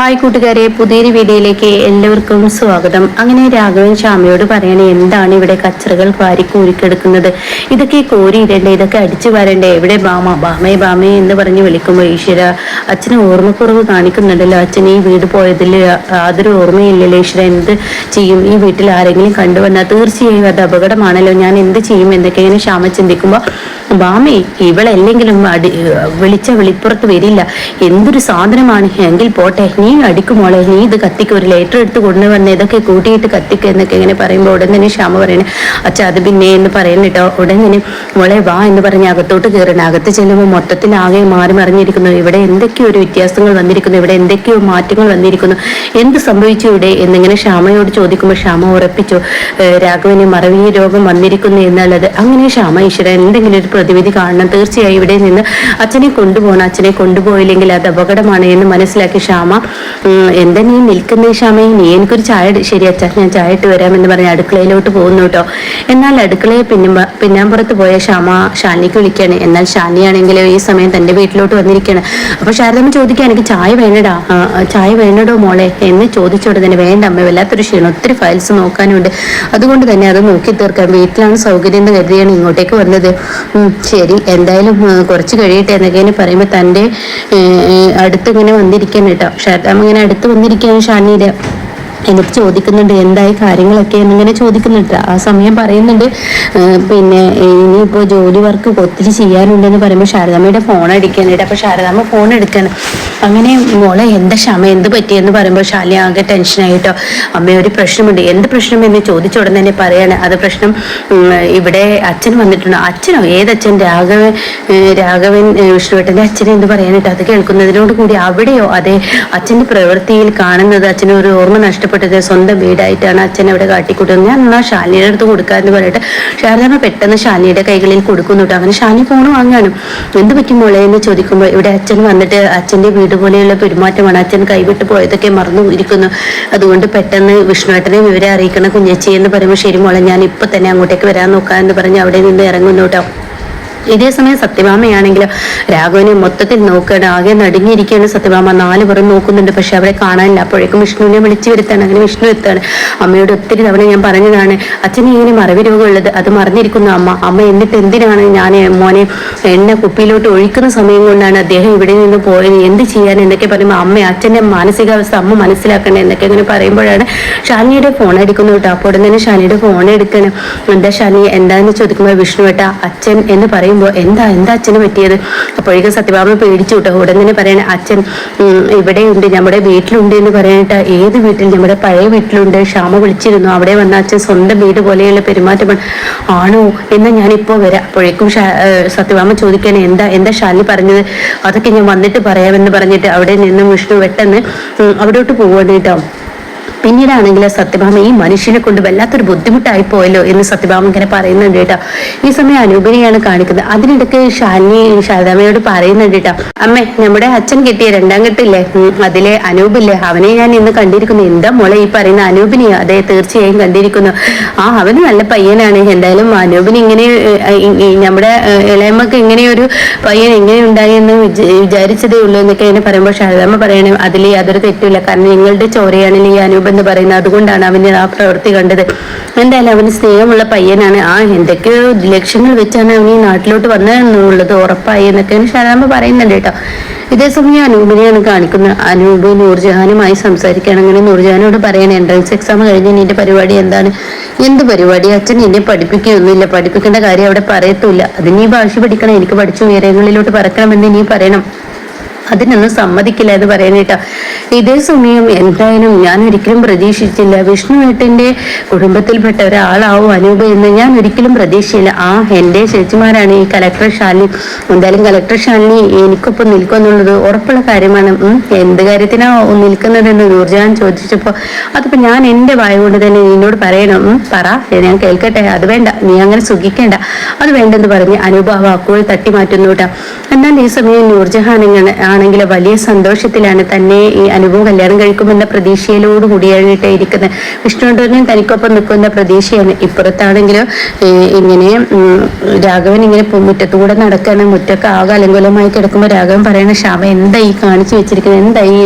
Hi കൂട്ടുകാരെ, പുതിയൊരു വീഡിയോയിലേക്ക് എല്ലാവർക്കും സ്വാഗതം. അങ്ങനെ രാഘവൻ ശ്യാമയോട് പറയണേ, എന്താണ് ഇവിടെ കച്ചറകൾ വാരി കോരിക്കെടുക്കുന്നത്? ഇതൊക്കെ കോരിയിടണ്ടേ, ഇതൊക്കെ അടിച്ചു വരണ്ടേ? എവിടെ ബാമേ ബാമേ എന്ന് പറഞ്ഞ് വിളിക്കുമ്പോൾ, ഈശ്വര, അച്ഛന് ഓർമ്മക്കുറവ് കാണിക്കുന്നുണ്ടല്ലോ. അച്ഛൻ ഈ വീട് പോയതിൽ യാതൊരു ഓർമ്മയില്ലല്ലോ. ഈശ്വര, എന്ത് ചെയ്യും? ഈ വീട്ടിൽ ആരെങ്കിലും കണ്ടുവന്നാൽ തീർച്ചയായും അത് അപകടമാണല്ലോ. ഞാൻ എന്ത് ചെയ്യും എന്നൊക്കെ ഇങ്ങനെ ശ്യാമ ചിന്തിക്കുമ്പോൾ, ബാമേ, ഇവളല്ലെങ്കിലും വിളിച്ച വിളിപ്പുറത്ത് വരില്ല. എന്തൊരു സാധനമാണ് എങ്കിൽ പോട്ടെ, നീ അടിക്കുമോളെ, നീ ഇത് കത്തിക്ക്, ഒരു ലേറ്റർ എടുത്ത് കൊണ്ടുവന്ന് ഇതൊക്കെ കൂട്ടിയിട്ട് കത്തിക്ക് എന്നൊക്കെ ഇങ്ങനെ പറയുമ്പോൾ ഉടൻ തന്നെ ശ്യാമ പറയണേ, അച്ഛാ അത് പിന്നെ എന്ന് പറയുന്നിട്ടോ. ഉടൻ തന്നെ മോളെ വാ എന്ന് പറഞ്ഞ് അകത്തോട്ട് കയറണം. അകത്ത് ചെല്ലുമ്പോൾ മൊത്തത്തിൽ ആകെ മാറി മറിഞ്ഞിരിക്കുന്നു. ഇവിടെ എന്തൊക്കെയോ ഒരു വ്യത്യാസങ്ങൾ വന്നിരിക്കുന്നു, ഇവിടെ എന്തൊക്കെയോ മാറ്റങ്ങൾ വന്നിരിക്കുന്നു. എന്ത് സംഭവിച്ചു ഇവിടെ എന്നിങ്ങനെ ശ്യാമയോട് ചോദിക്കുമ്പോൾ ശ്യാമ ഉറപ്പിച്ചു, രാഘവന് മറവി രോഗം വന്നിരിക്കുന്നു എന്നുള്ളത്. അങ്ങനെ ശ്യാമ, ഈശ്വരൻ, എന്തെങ്കിലും ഒരു പ്രതിവിധി കാണണം, തീർച്ചയായും ഇവിടെ നിന്ന് അച്ഛനെ കൊണ്ടുപോകണം. അച്ഛനെ കൊണ്ടുപോയില്ലെങ്കിൽ അത് അപകടമാണ് എന്ന് മനസ്സിലാക്കി ശ്യാമ, എന്താ നീ നിൽക്കുന്നേ ശ്യാമേ, നീ എനിക്കൊരു ചായ, ശരി അച്ഛാ ഞാൻ ചായ ഇട്ട് വരാമെന്ന് പറഞ്ഞ് അടുക്കളയിലോട്ട് പോകുന്നു കേട്ടോ. എന്നാൽ അടുക്കളയെ പിന്നാമ്പുറത്ത് പോയ ശ്യാമ ഷാനിക്ക് വിളിക്കുകയാണ്. എന്നാൽ ഷാനിയാണെങ്കിലും ഈ സമയം തന്റെ വീട്ടിലോട്ട് വന്നിരിക്കുകയാണ്. അപ്പൊ ശാരദമ്മ ചോദിക്കുക, എനിക്ക് ചായ വേണടാ, ചായ വേണടോ മോളെ എന്ന് ചോദിച്ചോടെ തന്നെ, വേണ്ട അമ്മ, വല്ലാത്തൊരു ക്ഷീണം, ഒത്തിരി ഫയൽസ് നോക്കാനുണ്ട്, അതുകൊണ്ട് തന്നെ അത് നോക്കി തീർക്കാം, വീട്ടിലാണ് സൗകര്യം എന്ന് കരുതിയാണ് ഇങ്ങോട്ടേക്ക് വന്നത്. ശരി, എന്തായാലും കുറച്ച് കഴിയട്ടെ എന്നൊക്കെ പറയുമ്പോൾ തൻ്റെ അടുത്ത് ഇങ്ങനെ വന്നിരിക്കാൻ കേട്ടോ. ശാരദാമ്മ ഇങ്ങനെ അടുത്ത് വന്നിരിക്കുകയാണ് ഷാനിയുടെ. എന്നിട്ട് ചോദിക്കുന്നുണ്ട്, എന്തായി കാര്യങ്ങളൊക്കെ എന്നിങ്ങനെ ചോദിക്കുന്നുണ്ട്. ആ സമയം പറയുന്നുണ്ട്, പിന്നെ ഇനിയിപ്പോൾ ജോലി വർക്ക് ഒത്തിരി ചെയ്യാനുണ്ടെന്ന് പറയുമ്പോൾ ശാരദാമ്മയുടെ ഫോൺ അടിക്കാനായിട്ട്. അപ്പോൾ ശാരദാമ്മ ഫോൺ എടുക്കണം. അങ്ങനെ മോളെ എന്താ ക്ഷമ, എന്ത് പറ്റിയെന്ന് പറയുമ്പോൾ ഷാലി ആകെ ടെൻഷനായിട്ടോ. അമ്മ, ഒരു പ്രശ്നമുണ്ട്. എന്ത് പ്രശ്നം എന്ന് ചോദിച്ച ഉടൻ തന്നെ പറയാണ്, അത് പ്രശ്നം ഇവിടെ അച്ഛൻ വന്നിട്ടുണ്ട്. അച്ഛനോ? ഏതച്ഛൻ? രാഘവൻ വിഷ്ണുവേട്ടൻ്റെ അച്ഛനെ എന്ന് പറയാനായിട്ട്. അത് കേൾക്കുന്നതിനോട് കൂടി അവിടെയോ? അതെ, അച്ഛൻ്റെ പ്രവൃത്തിയിൽ കാണുന്നത് അച്ഛന് ഒരു ഓർമ്മ നഷ്ടപ്പെട്ടത് സ്വന്തം വീടായിട്ടാണ് അച്ഛൻ അവിടെ കാട്ടിക്കൂട്ടുന്നത്. ഞാൻ എന്നാൽ ഷാലിയുടെ അടുത്ത് കൊടുക്കാമെന്ന് പറഞ്ഞിട്ട് ശാരദാമ്മ പെട്ടെന്ന് ഷാലിയുടെ കൈകളിൽ കൊടുക്കുന്നു കേട്ടോ. അങ്ങനെ ഷാലി ഫോൺ വാങ്ങാനും. എന്ത് പറ്റും മോളെ എന്ന് ചോദിക്കുമ്പോൾ, ഇവിടെ അച്ഛൻ വന്നിട്ട് അച്ഛൻ്റെ വീട് പോലെയുള്ള പെരുമാറ്റമാണ്, അച്ഛൻ കൈവിട്ട് പോയതൊക്കെ മറന്നു ഇരിക്കുന്നു, അതുകൊണ്ട് പെട്ടെന്ന് വിഷ്ണുവേട്ടനെ വിവരം അറിയിക്കണം കുഞ്ഞച്ചി എന്ന് പറയുമ്പോൾ, ശരി മോളെ, ഞാൻ ഇപ്പൊ തന്നെ അങ്ങോട്ടേക്ക് വരാൻ നോക്കാമെന്ന് പറഞ്ഞ് അവിടെ നിന്ന് ഇറങ്ങുന്നു കേട്ടോ. ഇതേസമയം സത്യഭാമയാണെങ്കിലും രാഘവനെ മൊത്തത്തിൽ നോക്കുകയാണ്. ആകെ നടുങ്ങിയിരിക്കുകയാണ് സത്യഭാമ. 4 പേരും നോക്കുന്നുണ്ട്, പക്ഷെ അവരെ കാണാനില്ല. അപ്പോഴേക്കും വിഷ്ണുവിനെ വിളിച്ചു വരുത്താണ്. അങ്ങനെ വിഷ്ണു എത്താണ്. അമ്മയോട് ഒത്തിരി തവണ ഞാൻ പറഞ്ഞതാണ്, അച്ഛന് ഇങ്ങനെ മറവി രോഗമുള്ളത്, അത് മറിഞ്ഞിരിക്കുന്നു അമ്മ. എന്നിട്ട് എന്തിനാണ് ഞാൻ മോനെ എണ്ണ കുപ്പിയിലോട്ട് ഒഴിക്കുന്ന സമയം കൊണ്ടാണ് അദ്ദേഹം ഇവിടെ നിന്ന് പോയത്, എന്ത് ചെയ്യാൻ എന്നൊക്കെ പറയുമ്പോൾ, അമ്മ, അച്ഛൻ്റെ മാനസികാവസ്ഥ അമ്മ മനസ്സിലാക്കണേ എന്നൊക്കെ ഇങ്ങനെ പറയുമ്പോഴാണ് ഷാനിയുടെ ഫോൺ അടിക്കുന്നു കേട്ടോ. അപ്പോൾ ഉടൻ തന്നെ ഷാനിയുടെ ഫോൺ എടുക്കണം. എന്താ ഷാനി, എന്താന്ന് ചോദിക്കുമ്പോൾ, വിഷ്ണുവേട്ട അച്ഛൻ എന്ന് പറയുമ്പോൾ, എന്താ അച്ഛന് പറ്റിയത്? അപ്പോഴേക്കും സത്യഭാമ പേടിച്ചു കേട്ടോ. ഉടൻ തന്നെ പറയണേ, അച്ഛൻ ഇവിടെ ഉണ്ട്, നമ്മുടെ വീട്ടിലുണ്ട് എന്ന് പറയാനായിട്ട്. ഏത് വീട്ടിൽ? നമ്മുടെ പഴയ വീട്ടിലുണ്ട്, ക്ഷാമ വിളിച്ചിരുന്നു, അവിടെ വന്ന അച്ഛൻ സ്വന്തം വീട് പോലെയുള്ള പെരുമാറ്റമാണ്. ആണോ? എന്നാൽ ഞാനിപ്പോൾ വരാം. അപ്പോഴേക്കും സത്യഭാമ ചോദിക്കണേ, എന്താ ഷാലി പറഞ്ഞത്? അതൊക്കെ ഞാൻ വന്നിട്ട് പറയാമെന്ന് പറഞ്ഞിട്ട് അവിടെ നിന്നും വിഷ്ണു പെട്ടെന്ന് അവിടോട്ട് പോവാണ് കേട്ടോ. പിന്നീടാണെങ്കിൽ സത്യഭാമ, ഈ മനുഷ്യനെ കൊണ്ട് വല്ലാത്തൊരു ബുദ്ധിമുട്ടായി പോയല്ലോ എന്ന് സത്യഭാമ ഇങ്ങനെ പറയുന്നുണ്ട് കേട്ടോ. ഈ സമയം അനൂപിനെയാണ് കാണിക്കുന്നത്. അതിനിടയ്ക്ക് ശാരദാമ്മയോട് പറയുന്നുണ്ട് കേട്ടോ, അമ്മേ, നമ്മുടെ അച്ഛൻ കിട്ടിയ 2ാം കെട്ടില്ലേ, അതിലെ അനൂപില്ലേ, അവനെ ഞാൻ ഇന്ന് കണ്ടിരിക്കുന്നു. എന്താ മോളെ ഈ പറയുന്ന അനൂപിനെയോ? അതെ, തീർച്ചയായും കണ്ടിരിക്കുന്നു. അവന് നല്ല പയ്യനാണ്. എന്തായാലും അനൂപിന് ഇങ്ങനെ, നമ്മുടെ ഇളയമ്മക്ക് ഇങ്ങനെയൊരു പയ്യൻ എങ്ങനെ ഉണ്ടായെന്ന് വിചാരിച്ചതേ ഉള്ളൂ എന്നൊക്കെ ഇങ്ങനെ പറയുമ്പോൾ ശാരദാമ്മ പറയണേ, അതിൽ യാതൊരു തെറ്റില്ല, കാരണം നിങ്ങളുടെ ചോരയാണെങ്കിൽ ഈ അനൂപ് എന്ന് പറയുന്നത്, അതുകൊണ്ടാണ് അവന് ആ പ്രവൃത്തി കണ്ടത്. എന്തായാലും അവന് സ്നേഹമുള്ള പയ്യനാണ്. എന്തൊക്കെയോ ലക്ഷ്യങ്ങൾ വെച്ചാണ് അവൻ ഈ നാട്ടിലോട്ട് വന്നതെന്നുള്ളത് ഉറപ്പായി എന്നൊക്കെ ശാരദാമ്മ പറയുന്നുണ്ട് കേട്ടോ. ഇതേസമയം അനൂപിനെയാണ് കാണിക്കുന്നത്. അനൂപ് നൂർജഹാനുമായി സംസാരിക്കുകയാണ്. അങ്ങനെ നൂർജഹാനോട് പറയണേ, എൻട്രൻസ് എക്സാം കഴിഞ്ഞ് നിന്റെ പരിപാടി എന്താണ്? എന്ത് പരിപാടി? അച്ഛൻ നിന്നെ പഠിപ്പിക്കുകയൊന്നുമില്ല, പഠിപ്പിക്കേണ്ട കാര്യം അവിടെ പറയത്തില്ല, അത് നീ ഭാഷ പഠിക്കണം, എനിക്ക് പഠിച്ചു ഉയരങ്ങളിലോട്ട് പറക്കണമെന്ന് നീ പറയണം, അതിനൊന്നും സമ്മതിക്കില്ല എന്ന് പറയാനായിട്ടാ. ഇതേ സമയം എന്തായാലും ഞാൻ ഒരിക്കലും പ്രതീക്ഷിച്ചില്ല, വിഷ്ണുവേട്ടന്റെ കുടുംബത്തിൽപ്പെട്ട ഒരാളാവും അനൂപ് എന്ന് ഞാൻ ഒരിക്കലും പ്രതീക്ഷിച്ചില്ല. എൻ്റെ ചേച്ചിമാരാണ് ഈ കലക്ടർ ഷാലിനി. എന്തായാലും കലക്ടർ ഷാലിനി എനിക്കൊപ്പം നിൽക്കുമെന്നുള്ളത് ഉറപ്പുള്ള കാര്യമാണ്. എന്ത് കാര്യത്തിനാ നിൽക്കുന്നതെന്ന് നൂർജഹാൻ ചോദിച്ചപ്പോൾ, അതിപ്പോൾ ഞാൻ എൻ്റെ വായ കൊണ്ട് തന്നെ നിന്നോട് പറയണം, പറ, ഞാൻ കേൾക്കട്ടെ. അത് വേണ്ട, നീ അങ്ങനെ സുഖിക്കേണ്ട, അത് വേണ്ടെന്ന് പറഞ്ഞ് അനൂപ് ആ വാക്കുകൾ തട്ടി മാറ്റുന്നു കേട്ടാ. എന്നാൽ ഈ സമയം നൂർജഹാൻ ആണെങ്കിൽ വലിയ സന്തോഷത്തിലാണ്. തന്നെ ഈ അനുഭവം കല്യാണം കഴിക്കുമെന്ന പ്രതീക്ഷയിലോടുകൂടിയാണ് ഇരിക്കുന്നത്. വിഷ്ണുവേട്ടനും തനിക്കൊപ്പം നിൽക്കുന്ന പ്രതീക്ഷയാണ്. ഇപ്പുറത്താണെങ്കിലും ഇങ്ങനെ രാഘവൻ ഇങ്ങനെ മുറ്റത്തുകൂടെ നടക്കാണ്. മുറ്റൊക്കെ ആകെ അലങ്കോലമായി കിടക്കുമ്പോൾ രാഘവൻ പറയണ ശ്യാമ എന്താ ഈ കാണിച്ചു വെച്ചിരിക്കുന്നത്, എന്താ ഈ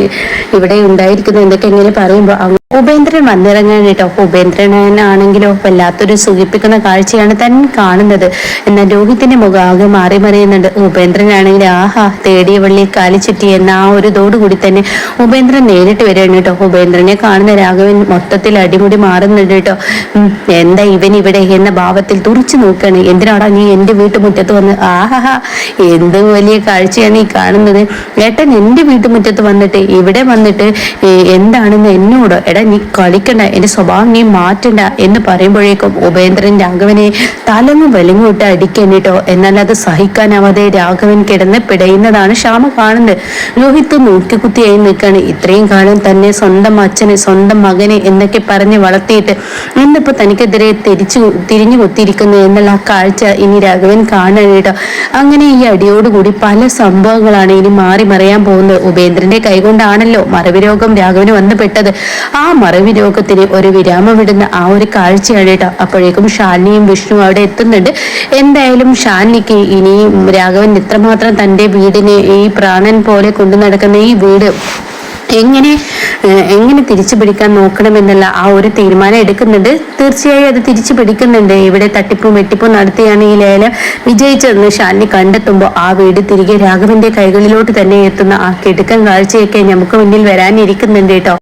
ഇവിടെ ഉണ്ടായിരിക്കുന്നത് എന്നൊക്കെ ഇങ്ങനെ പറയുമ്പോൾ ഉപേന്ദ്രൻ വന്നിറങ്ങാൻ കേട്ടോ. ഉപേന്ദ്രനാണെങ്കിലോ വല്ലാത്തൊരു സുഖിപ്പിക്കുന്ന കാഴ്ചയാണ് താൻ കാണുന്നത്. എന്നാൽ രോഹിത്തിന്റെ മുഖം ആകെ മാറി മറിയുന്നുണ്ട്. ഉപേന്ദ്രനാണെങ്കിൽ ആഹാ തേടിയ വള്ളി കാലി ചുറ്റി എന്ന ആ ഒരു ഇതോടുകൂടി തന്നെ ഉപേന്ദ്രൻ നേരിട്ട് വരികയാണ് കേട്ടോ. ഉപേന്ദ്രനെ കാണുന്ന രാഘവൻ മൊത്തത്തിൽ അടിമുടി മാറുന്നുണ്ട് കേട്ടോ. എന്താ ഇവൻ ഇവിടെ എന്ന ഭാവത്തിൽ തുറച്ചു നോക്കുകയാണ്. എന്തിനാടാ നീ എന്റെ വീട്ടുമുറ്റത്ത് വന്ന്? ആഹാ എന്ത് വലിയ കാഴ്ചയാണ് ഈ കാണുന്നത്. ഏട്ടൻ എന്റെ വീട്ടുമുറ്റത്ത് വന്നിട്ട് ഇവിടെ വന്നിട്ട് എന്താണെന്ന് എന്നോട് എടാ നീ കളിക്കണ്ട, എന്റെ സ്വഭാവം നീ മാറ്റണ്ട എന്ന് പറയുമ്പോഴേക്കും ഉപേന്ദ്രൻ രാഘവനെ തലങ്ങും വലിങ്ങും ഇട്ട് അടിക്കാൻ കേട്ടോ. എന്നാൽ അത് സഹിക്കാനാവാതെ രാഘവൻ കിടന്ന് പിടയുന്നതാണ് ശ്യാമ കാണുന്നത്. രോഹിത് നോക്കിക്കുത്തിയായി നിൽക്കാണ്. ഇത്രയും കാലം തന്നെ സ്വന്തം അച്ഛന് സ്വന്തം മകനെ എന്നൊക്കെ പറഞ്ഞ് വളർത്തിയിട്ട് ഇന്നിപ്പോ തനിക്കെതിരെ തിരിഞ്ഞു കുത്തിയിരിക്കുന്നു എന്നുള്ള ആ കാഴ്ച ഇനി രാഘവൻ കാണാൻ കേട്ടോ. അങ്ങനെ ഈ അടിയോടുകൂടി പല സംഭവങ്ങളാണ് ഇനി മാറി മറിയാൻ പോകുന്നത്. ഉപേന്ദ്രന്റെ കൈകൊണ്ടാണല്ലോ മറവി രോഗം രാഘവന് വന്നു പെട്ടത്. ആ മറവി രോഗത്തിന് ഒരു വിരാമം വിടുന്ന ആ ഒരു കാഴ്ചയാണ് കേട്ടോ. അപ്പോഴേക്കും ശാലിനിയും വിഷ്ണു അവിടെ എത്തുന്നുണ്ട്. എന്തായാലും ശാലിനിക്ക് ഇനി രാഘവൻ എത്രമാത്രം തന്റെ വീടിനെ ഈ പ്രാണൻ പോലെ കൊണ്ടു നടക്കുന്ന ഈ വീട് എങ്ങനെ തിരിച്ചു പിടിക്കാൻ നോക്കണമെന്നുള്ള ആ ഒരു തീരുമാനം എടുക്കുന്നുണ്ട്. തീർച്ചയായും അത് തിരിച്ചു പിടിക്കുന്നുണ്ട്. ഇവിടെ തട്ടിപ്പും വെട്ടിപ്പും നടത്തിയാണ് ഈ ലേലം വിജയിച്ചതെന്ന് ശാലിനി കണ്ടെത്തുമ്പോൾ ആ വീട് തിരികെ രാഘവന്റെ കൈകളിലോട്ട് തന്നെ എത്തുന്ന ആ കിടുക്കൻ കാഴ്ചയൊക്കെ നമുക്ക് മുന്നിൽ വരാനിരിക്കുന്നുണ്ട് കേട്ടോ.